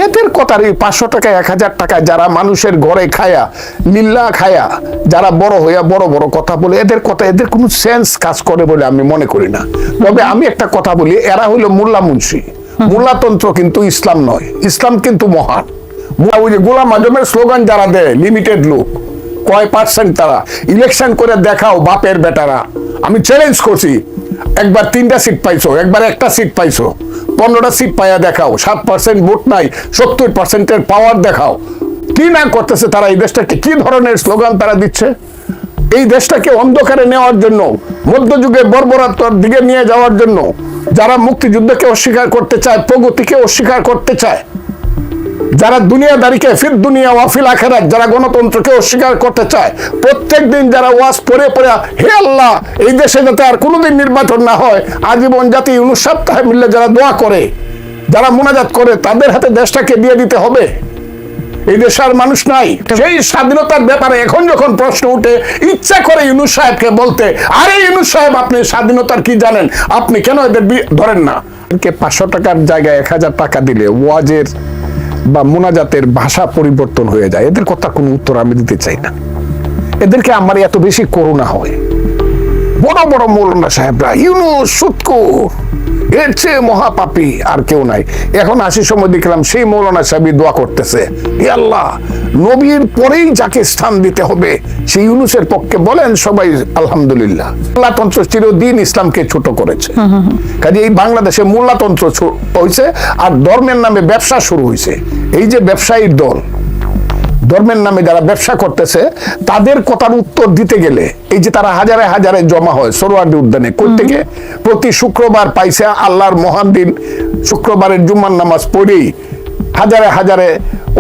এদের কথার 500 টাকা 1000 টাকা যারা মানুষের ঘরে খায়া লিল্লা খায়া যারা বড় হইয়া বড় বড় কথা বলে, এদের কথা এদের কোনো সেন্স কাজ করে বলে আমি মনে করি না। তবে আমি একটা কথা বলি, এরা হইলো মোল্লা মুন্সি। মোল্লাতন্ত্র কিন্তু ইসলাম নয়, ইসলাম কিন্তু মহান। ওই যে গোলাম আজমের স্লোগান যারা দেয়, লিমিটেড লোক, কয় পার্সেন্ট তারা, ইলেকশন করে দেখাও বাপের বেটারা। আমি চ্যালেঞ্জ করছি, একবার 3টা সিট পাইছো, একবার একটা সিট পাইছো, 15টা সিট পাইয়া দেখাও, 7% ভোট নাই, 70%-এর পাওয়ার দেখাও। কি না করতেছে তারা, এই দেশটাকে কি ধরনের স্লোগান তারা দিচ্ছে, এই দেশটাকে অন্ধকারে নেওয়ার জন্য, মধ্যযুগে বর্বরতার দিকে নিয়ে যাওয়ার জন্য, যারা মুক্তিযুদ্ধকে অস্বীকার করতে চায়, প্রগতিকে অস্বীকার করতে চায়, যারা দুনিয়াদারিকে ফির দুনিয়া ওয়াফিল আখিরাত, যারা গণতন্ত্রকে অস্বীকার করতে চায়, প্রত্যেকদিন যারা ওয়াজ পড়ে পড়ে হে আল্লাহ এই দেশে যাতে আর কোনোদিন নির্বাচন না হয়, আজীবন জাতি ইউনুস সপ্তাহে মিললে যারা দোয়া করে, যারা মুনাজাত করে, তাদের হাতে দেশটাকে দিয়ে দিতে হবে। এই দেশে আর মানুষ নাই। সেই স্বাধীনতার ব্যাপারে এখন যখন প্রশ্ন উঠে, ইচ্ছা করে ইউনুস সাহেবকে বলতে, আরে ইউনুস সাহেব আপনি স্বাধীনতার কি জানেন, আপনি কেন এদের ধরেন না? 500 টাকার জায়গায় 1000 টাকা দিলে ওয়াজের বা মুনাজাতের ভাষা পরিবর্তন হয়ে যায়। এদের কথা কোনো উত্তর আমি দিতে চাই না। এদেরকে আমার এত বেশি করুণা হয়। বড় বড় মৌলানা সাহেবরা ইউনুস সুৎখোর, এর চেয়ে মহাপাপী আর কেউ নাই। এখন আসার সময় দেখলাম সেই মৌলানা সাহেবই দোয়া করতেছে, হে আল্লাহ নবীর পরেই যাকে স্থান দিতে হবে সেই ইউনুসের পক্ষে বলেন সবাই আলহামদুলিল্লাহ। মোল্লাতন্ত্র চিরদিন ইসলামকে ছোট করেছে, কাজে এই বাংলাদেশে মোল্লাতন্ত্র হয়েছে আর ধর্মের নামে ব্যবসা শুরু হয়েছে। এই যে ব্যবসায়ীর দল, ধর্মের নামে যারা ব্যবসা করতেছে, তাদের কথার উত্তর দিতে গেলে এই যে তারা হাজারে হাজারে জমা হয় সোহরাওয়ার্দী উদ্যানে, কই থেকে প্রতি শুক্রবার পাইছে আল্লাহর মহান দিন, শুক্রবারের জুম্মার নামাজ পড়েই হাজারে হাজারে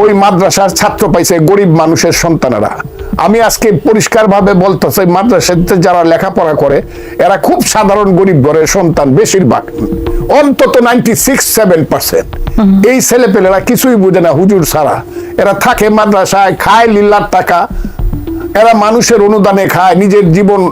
ওই মাদ্রাসার ছাত্র পাইছে, গরিব মানুষের সন্তানেরা। আমি আজকে পরিষ্কারভাবে বলতেছি, মাদ্রাসাতে যারা লেখাপড়া করে এরা খুব সাধারণ গরিব ঘরের সন্তান, বেশিরভাগ অন্তত 96-7%। এই ছেলেপেলেরা কিছুই বুঝে না হুজুর ছাড়া। এরা থাকে মাদ্রাসায়, খায় লিল্লার টাকা, এরা মানুষের অনুদানে খায়। নিজের জীবন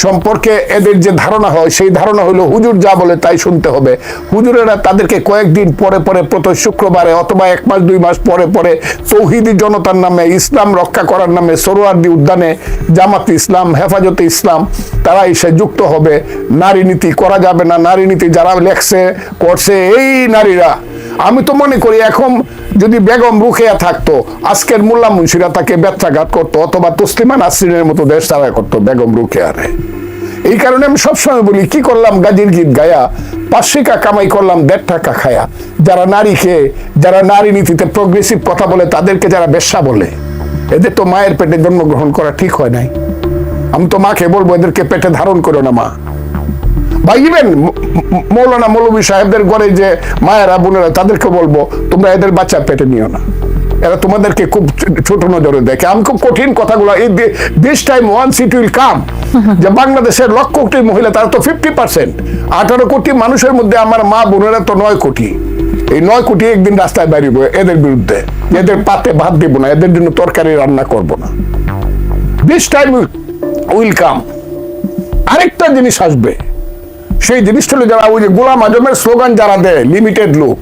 সম্পর্কে এদের যে ধারণা হয়, সেই ধারণা হলো হুজুর যা বলে তাই শুনতে হবে। হুজুরেরা তাদেরকে কয়েকদিন পরে পরে প্রতি শুক্রবারে অথবা 1 মাস 2 মাস পরে পরে তৌহিদি জনতার নামে, ইসলাম রক্ষা করার নামে সোহরাওয়ার্দী উদ্যানে জামাতে ইসলাম, হেফাজতে ইসলাম তারা এসে যুক্ত হবে। নারী নীতি করা যাবে না, নারী নীতি যারা লেখছে করছে এই নারীরা। আমি তো মনে করি এখন যদি বেগম রুকেয়া থাকতো, আজকের মোল্লা মুন্সিরা তাকে ব্যত্রাঘাত করতো, অথবা তসলিমা নাসরিনের মতো দেশ তারা করতো বেগম রুকেয়ারে। এই কারণে আমি সবসময় বলি, কি করলাম গাজীর গীত গায়া, 5 টাকা কামাই করলাম 1.5 টাকা খায়া। যারা নারীকে, যারা নারী নীতিতে প্রগ্রেসিভ কথা বলে, তাদেরকে যারা বেশ্যা বলে, এদের তো মায়ের পেটে জন্মগ্রহণ করা ঠিক হয় নাই। আমি তো মাকে বলবো এদেরকে পেটে ধারণ করো না মা। বা ইভেন মৌলানা মৌলভী সাহেবদের ঘরে যে মায়েরা বোনেরা, তাদেরকে বলবো তোমরা এদের বাচ্চা পেটে নিও না, এরা তোমাদেরকে খুব ছোট নজরে দেখে। আমি খুব কঠিন কথাগুলো, এই this time once it will come, যে বাংলাদেশের লক্ষ কোটি মহিলা, তারা তো 50%, 18 কোটি মানুষের মধ্যে আমার মা বোনেরা তো 9 কোটি। এই 9 কোটি একদিন রাস্তায় বেরিয়ে এদের বিরুদ্ধে, এদের পাতে ভাত দিব না, এদের জন্য তরকারি রান্না করব না। This time will come. আরেকটা জিনিস আসবে, সেই জিনিসটা হলো যারা ওই যে গোলাম আজমের স্লোগান যারা দেয়, লিমিটেড লোক,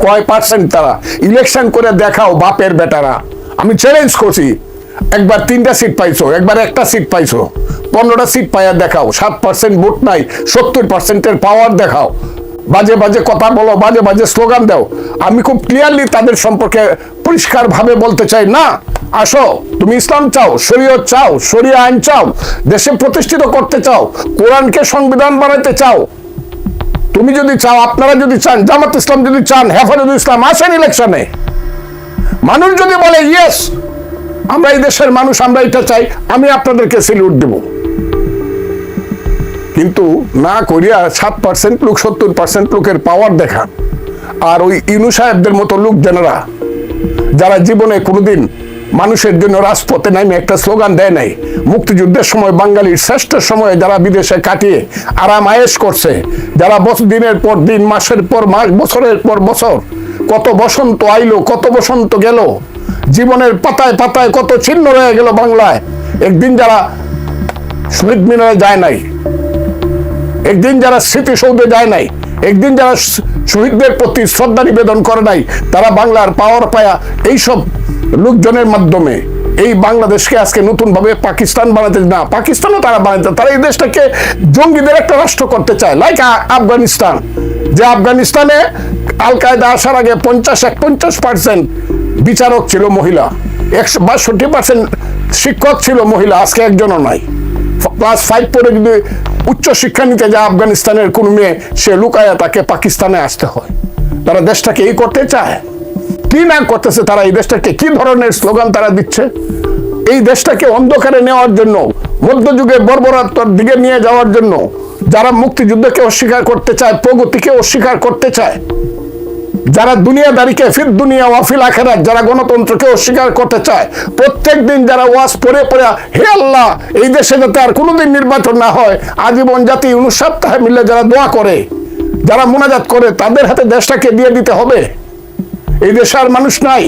কয় পার্সেন্ট তারা, ইলেকশন করে দেখাও বাপের বেটারা। আমি চ্যালেঞ্জ করছি, একবার 3টা সিট পাইছো, একবার একটা সিট পাইছো, 15টা সিট পাইয়া দেখাও, 7% ভোট নাই, 70%-এর পাওয়ার দেখাও। বাজে বাজে কথা বলো, বাজে বাজে স্লোগান দাও। আমি খুব ক্লিয়ারলি তাদের সম্পর্কে পরিষ্কার ভাবে বলতে চাই, না আসো, তুমি ইসলাম চাও, শরীয়ত চাও, শরিয়া আইন চাও, দেশে প্রতিষ্ঠিত করতে চাও, কোরআনকে সংবিধান বানাইতে চাও, তুমি যদি চাও, আপনারা যদি চান, জামাত ইসলাম যদি চান, হেফাজতে ইসলাম, আসেন ইলেকশনে। মানুষ যদি বলে ইয়েস আমরা এই দেশের মানুষ, আমরা এটা চাই, আমি আপনাদেরকে সেলিউট দেব। কিন্তু না করিয়া 7% লোক 70% লোকের পাওয়ার দেখান। আর ওই ইউনুস সাহেবদের মতো লোক জেনারা, যারা জীবনে কোনোদিন মানুষের জন্য রাজপথে নামে একটা স্লোগান দেয় নাই, মুক্তিযুদ্ধের সময় বাঙালির শ্রেষ্ঠ সময়ে যারা বিদেশে কাটিয়ে আরাম আয়েশ করছে, যারা দিনের পর দিন, মাসের পর মাস, বছরের পর বছর, কত বসন্ত আইলো, কত বসন্ত গেল, জীবনের পাতায় পাতায় কত চিহ্ন রয়ে গেল বাংলায়। একদিন যারা শহীদ মিনারে যায় নাই, একদিন যারা স্মৃতিসৌধে যায় নাই, একদিন যারা শহীদদের প্রতি শ্রদ্ধা নিবেদন করে নাই, তারা বাংলার পাওয়ার পায়া এইসব লোকজনের মাধ্যমে এই বাংলাদেশকে আজকে নতুন ভাবে পাকিস্তান বানাতে, না পাকিস্তানও তারা বানাতে, তারা এই দেশটাকে জঙ্গিদের একটা রাষ্ট্র করতে চায়, লাইক আফগানিস্তান। যে আফগানিস্তানে আল কায়দা আসার আগে 50% বিচারক ছিল মহিলা, 62% শিক্ষক ছিল মহিলা, আজকে একজনও নাই। ক্লাস 5 পরে যদি উচ্চ শিক্ষা নিতে যায় আফগানিস্তানের কোন মেয়ে, সে লুকায়া তাকে পাকিস্তানে আসতে হয়। তারা দেশটাকে এই করতে চায়, কি না করতেছে তারা, এই দেশটাকে কি ধরনের স্লোগান তারা দিচ্ছে, এই দেশটাকে অন্ধকারে নেওয়ার জন্য, মধ্যযুগে বর্বরতার দিকে নিয়ে যাওয়ার জন্য, যারা মুক্তিযুদ্ধকে অস্বীকার করতে চায়, প্রগতিকে অস্বীকার করতে চায়, যারা দুনিয়াদারিকে ফির দুনিয়া ওয়াফিল আখিরাত, যারা গণতন্ত্রকে অস্বীকার করতে চায়, প্রত্যেক দিন যারা ওয়াজ পড়ে পড়ে হে আল্লাহ এই দেশে যাতে আর কোনোদিন নির্বাচন না হয়, আজীবন জাতি 59 সপ্তাহে মিলে যারা দোয়া করে, যারা মোনাজাত করে, তাদের হাতে দেশটাকে দিয়ে দিতে হবে। এই দেশে আর মানুষ নাই,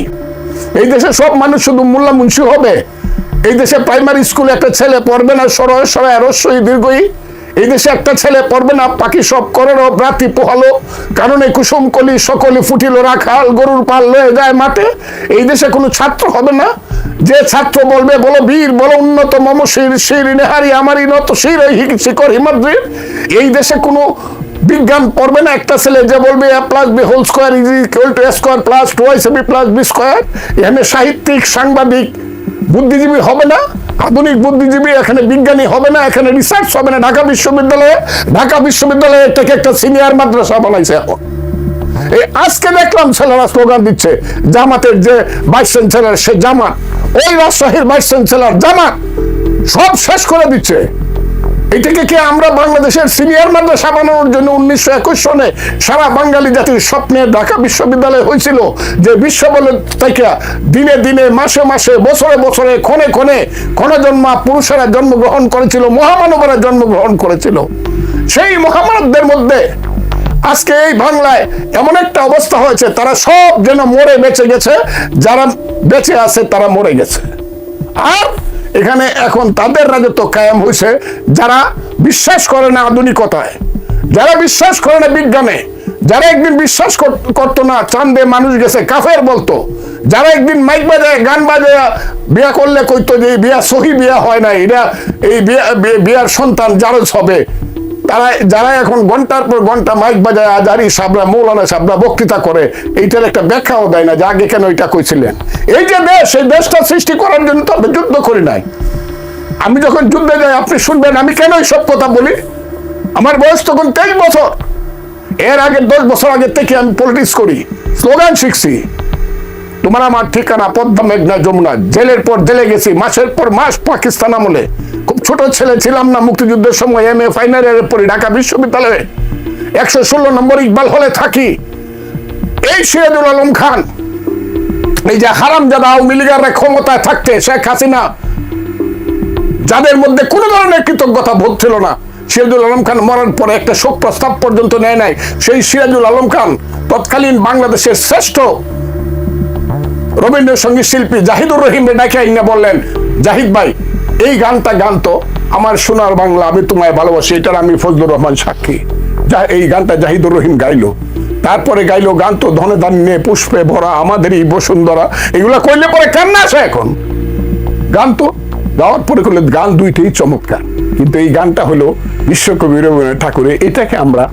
এই দেশে সব মানুষ শুধু মোল্লা মুন্সি হবে। এই দেশে প্রাইমারি স্কুলে একটা ছেলে পড়বে না সরয় সরয় রস্যই দীর্ঘই, এই দেশে একটা ছেলে পড়বে না পাখি সব করেন রাতি পোহালো, কারণ এই কুসুম কলি সকলে ফুটিল রাখাল গরুর পাল লয়ে যায় মাঠে। এই দেশে কোনো ছাত্র হবে না যে ছাত্র বলবে বলো বীর বলো উন্নত মম শির শির নেহারি আমারই নত শির শিকর হিমাদ্রির। এই দেশে কোনো বিজ্ঞান পড়বে না একটা ছেলে যে বলবে a plus b whole square is equal to a square plus 2ab plus b square। এখানে সাহিত্যিক সাংবাদিক বুদ্ধিজীবী হবে না, আধুনিক বুদ্ধিজীবী, এখানে বিজ্ঞানী হবে না, এখানে রিসার্চ হবে না। ঢাকা বিশ্ববিদ্যালয়ে থেকে একটা সিনিয়র মাদ্রাসা বানাইছে এখন। এই আজকে দেখলাম ছেলেরা স্লোগান দিচ্ছে, জামাতের যে ভাইস চ্যান্সেলর সে জামাত, ওই রাজশাহীর ভাইস চ্যান্সেলর জামাত, সব শেষ করে দিচ্ছে। এটাকে কি আমরা বাংলাদেশের সিনিয়র মাদ্রাসা বানানোর জন্য 1921 সনে সারা বাঙালি জাতির স্বপ্নে ঢাকা বিশ্ববিদ্যালয় হয়েছিল, যে বিশ্ব বলে থেকে দিনে দিনে মাসে মাসে বছরে বছরে ক্ষণে ক্ষণে ক্ষণজন্মা পুরুষেরা জন্মগ্রহণ করেছিল, মহামানবেরা জন্মগ্রহণ করেছিল। সেই মহামানবদের মধ্যে আজকে এই বাংলায় এমন একটা অবস্থা হয়েছে, তারা সব যেন মরে বেঁচে গেছে, যারা বেঁচে আছে তারা মরে গেছে। আর এখানে এখন তাদের রাজত্ব কায়েম হয়েছে যারা বিশ্বাস করে না আধুনিকতায়, যারা বিশ্বাস করে না বিজ্ঞানে, যারা একদিন বিশ্বাস করতো না চাঁদে মানুষ গেছে কাফের বলতো, যারা একদিন মাইক বাজায় গান বাজায় বিয়া করলে কইতো যে বিয়া সহি বিয়া হয় না, এটা এই বিয়ার সন্তান জারজ হবে, তারা যারা এখন ঘন্টার পর ঘন্টা মাইক বাজায় আজারি সাবরা মৌলানা সাবরা বক্তৃতা করে, এইটার একটা ব্যাখ্যাও দেয় না যে আগে কেন এটা কইছিলেন। এই যে দেশ, এই দেশটা সৃষ্টি করার জন্য তো আমরা যুদ্ধ করি নাই। আমি যখন যুদ্ধে যাই আপনি শুনবেন আমি কেন সব কথা বলি, আমার বয়স তখন 23 বছর। এর আগে 10 বছর আগে থেকে আমি পলিটিক্স করি, স্লোগান শিখছি, তোমার আমার ঠিকানা পদ্মা মেঘনা যমুনা। জেলের পর জেলে গেছি, মাসের পর মাস পাকিস্তান আমলে। খুব ছোট ছেলে ছিলাম না, মুক্তিযুদ্ধের সময় MA ফাইনাল ইয়ারে পড়ি ঢাকা বিশ্ববিদ্যালয়ে, 116 নম্বর ইকবাল হলে থাকি। এই সিরাজুল আলম খান, এই যে হারামজাদা আওয়ামী লীগের ক্ষমতায় থাকতে শেখ হাসিনা, যাদের মধ্যে কোনো ধরনের কৃতজ্ঞতা বোধ ছিল না, সিরাজুল আলম খান মরার পরে একটা শোক প্রস্তাব পর্যন্ত নেয় নাই। সেই সিরাজুল আলম খান তৎকালীন বাংলাদেশের শ্রেষ্ঠ রবীন্দ্রসঙ্গীত শিল্পী জাহিদুর রহিমকে ডাকে আইনা বললেন, জাহিদ ভাই এই গানটা গান তো আমার সোনার বাংলা আমি তোমায় ভালোবাসি, এটার আমি ফজলুর রহমান সাক্ষী। এই গানটা জাহিদুর রহিম গাইলো, তারপরে গাইলো গান তো ধনে ধান্যে পুষ্পে ভরা আমাদেরই বসুন্ধরা। এগুলা কইলে পরে কান্না আসে এখন। গান তো গাওয়ার পরে করলে গান দুইটাই চমৎকার, কিন্তু এই গানটা হলো বিশ্বকবি রবীন্দ্রনাথ ঠাকুরের, এটাকে আমরা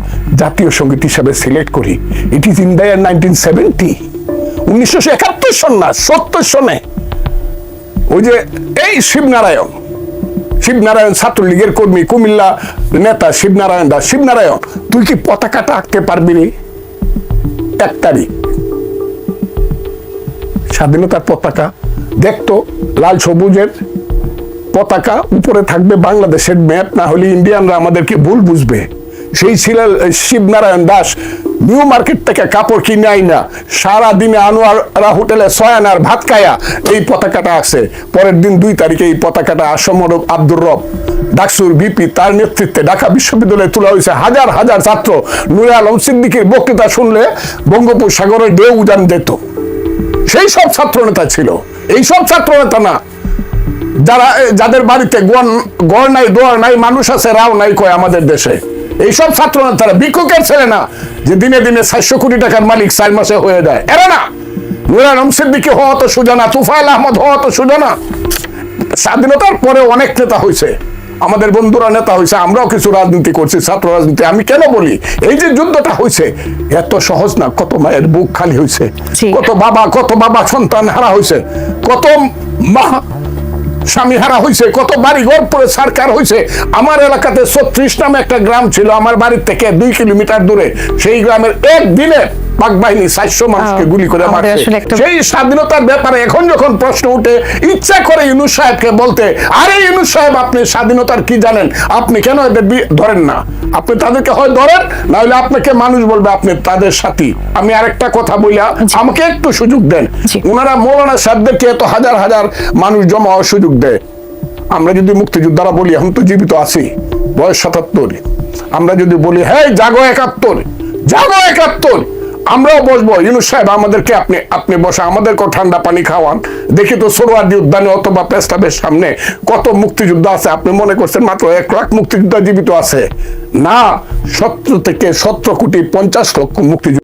জাতীয় সঙ্গীত হিসাবে সিলেক্ট করি। It is in the year 1970, 1971 সন না 70 সনে। ওই যে এই শিবনারায়ণ ছাত্রলীগের কর্মী, কুমিল্লা নেতা শিবনারায়ণ দাস, শিবনারায়ণ তুই কি পতাকাটা আঁকতে পারবি নি? 1 তারিখ স্বাধীনতার পতাকা দেখতো, লাল সবুজের পতাকা, উপরে থাকবে বাংলাদেশের ম্যাপ, না হলে ইন্ডিয়ানরা আমাদেরকে ভুল বুঝবে। সেই ছিল শিবনারায়ণ দাস, নিউ মার্কেট থেকে কাপড় কিনে আই না, সারাদিনে আনোয়ারা হোটেলে 6 আনার ভাত খায়া এই পতাকাটা আছে। পরের দিন 2 তারিখে এই পতাকাটা আসমরক আব্দুর রব ডাকসুর ভিপি তার নেতৃত্বে ঢাকা বিশ্ববিদ্যালয়ে তোলা হয়েছে। হাজার হাজার ছাত্র নুরে আলম সিদ্দিকীর বক্তৃতা শুনলে বঙ্গোপসাগরের ঢেউ উজান যেত। সেই সব ছাত্র নেতা ছিল, এইসব ছাত্র নেতা না যাদের বাড়িতে গড় নাই দোয়ার নাই, মানুষ আছে রাও নাই কয় আমাদের দেশে। এইসব ছাত্র নেতারা ভিক্ষুকের ছেলে না যে দিনে দিনে 400 কোটি টাকার মালিক 4 মাসে হয়ে যায়, এরা না। নূর আলম সিদ্দিকী হওয়া তো সোজা না, তুফাইল আহমদ হওয়া তো সোজা না। স্বাধীনতার পরে অনেক নেতা হয়েছে, আমাদের বন্ধুরা নেতা হয়েছে, আমরাও কিছু রাজনীতি করছি, ছাত্র রাজনীতি। আমি কেন বলি, এই যে যুদ্ধটা হয়েছে এত সহজ না। কত মায়ের বুক খালি হয়েছে, কত বাবা সন্তান হারা হয়েছে, কত মা স্বামী হারা হয়েছে, কত বাড়ি ঘর পরে সরকার হয়েছে। আমার এলাকাতে 36 নামে একটা গ্রাম ছিল, আমার বাড়ির থেকে 2 কিলোমিটার দূরে। সেই গ্রামের একদিনে পাক বাহিনী 400 মানুষকে গুলি করে মারছে। সেই স্বাধীনতার ব্যাপারে এখন যখন প্রশ্ন উঠে, ইচ্ছা করে ইউনূস সাহেবকে বলতে, আরে ইউনূস সাহেব আপনি স্বাধীনতার কি জানেন, আপনি কেন এদের ধরেন না? আপনি তাদেরকে হয় ধরেন, না হলে আপনাকে মানুষ বলবে আপনি তাদের সাথী। আমি আরেকটা কথা বলিয়া, আমাকে একটু সুযোগ দেন। ওনারা মৌলানা সাহেবদেরকে এত হাজার হাজার মানুষ জমা হওয়ার সুযোগ দেয়। আমরা যদি মুক্তিযোদ্ধারা বলি, এখন তো জীবিত আছি, বয়স 77, আমরা যদি বলি হ্যাঁ জাগো 71, জাগো 71, আমরাও বসবো। ইউনূস সাহেব আমাদেরকে আপনি বসা, আমাদেরকেও ঠান্ডা পানি খাওয়ান। দেখি তো সোহরাওয়ার্দী উদ্যানে অথবা প্রেস ক্লাবের সামনে কত মুক্তিযোদ্ধা আছে। আপনি মনে করছেন মাত্র 1 লাখ মুক্তিযোদ্ধা জীবিত আছে? না, 17 থেকে 17 কোটি 50 লক্ষ মুক্তিযোদ্ধা।